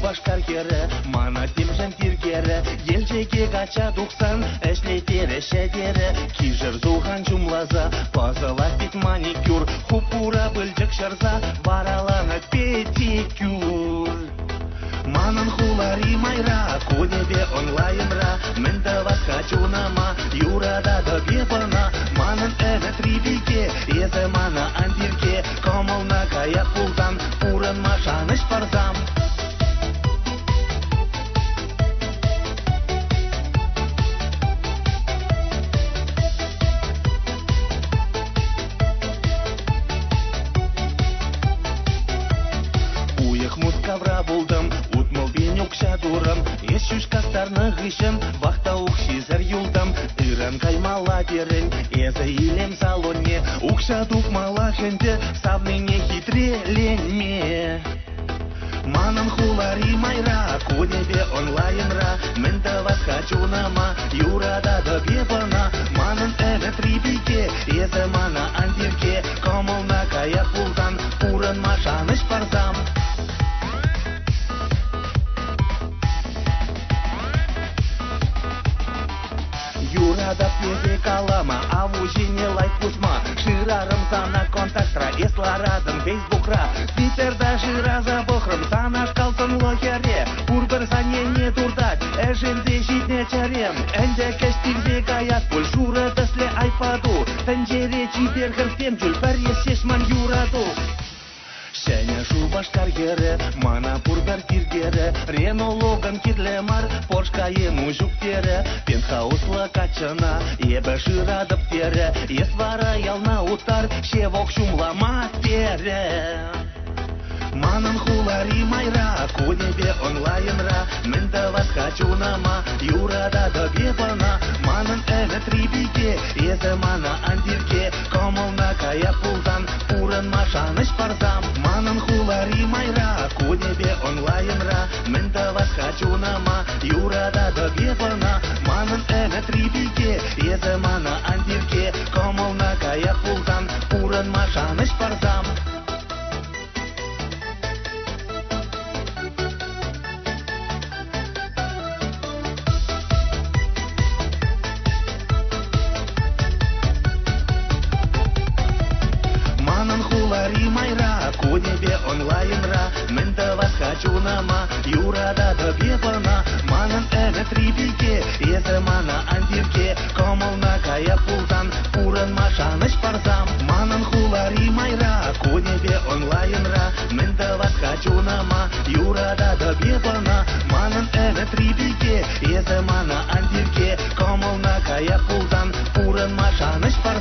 башкар кері, мана темжен тиргері, елжеге гача дұқсан, әшлетері шәдері, кижір зуған жұмлаза, пазалап бит маникюр, хупура бүлдік шарза, баралана педикюр. Манан хулари майра, кудебе онлайнра, мінді васхачу нама, юрада да бебана, манан әні трибиге, езі мана андирге, комылна кая пулдан, пурын машаныш парзам. Уйық мускавра булдым, утмыл бенюкша дурым, еш шушкастарны ғышым, вақта ұқшизір юлдым, иран каймала берін, езі илем салонне, ұқша дұқмала хенде, савныне хитреленме. Манан хулари майра, кудебе онлайнра, мінді васхачу нама, юрада да бебана, манан әні трибиге, езі мана андирге, комылна кая пулдан, пурын машаныш парзам. Юрада пезе калама, а в ужине лайк пусма, ширарым сана контактра, эсларадым фейсбукра, твиттерда шираза бохрым, сана шкалтын лохере, пурбір сане не турдат, әжінде житне чарем, әнде кәштігзе гаят пөл, шура дәсле айпаду, тәнжере чибер хірстен жүл, бір есешман юраду. Шәне шу башкар гері, мана пурбер тиргері, Рено Логан кидлемар, Поршка ему жүктері, пентхауслы качына, ебі шырадып тері, есвара ялна утар, шевок шумлама тері. Манан хулари майра, кудебе онлайнра, мінді васхачу нама, юрада да бебана, манан әні трибиге, езі мана андирге, комылна кая пулдан, пурын машаныш парзам. Манан хулари майра, кудебе онлайнра, мінді васхачу нама, юрада да бебана, манан әні трибиге, езі мана андирге, комылна кая пулдан, пурын машаныш парзам. Хулари майра, кудебе онлайнра, мінді васхачу нама, юрада да бебана, манан әні трибиге, езі мана андирге, комылна кая пулдан, пурын машаныш парзам. Манан хулари майра, кудебе онлайнра, мінді васхачу нама, юрада да бебана, манан әні трибиге, езі мана андирге, комылна кая пулдан, пурын машаныш парзам.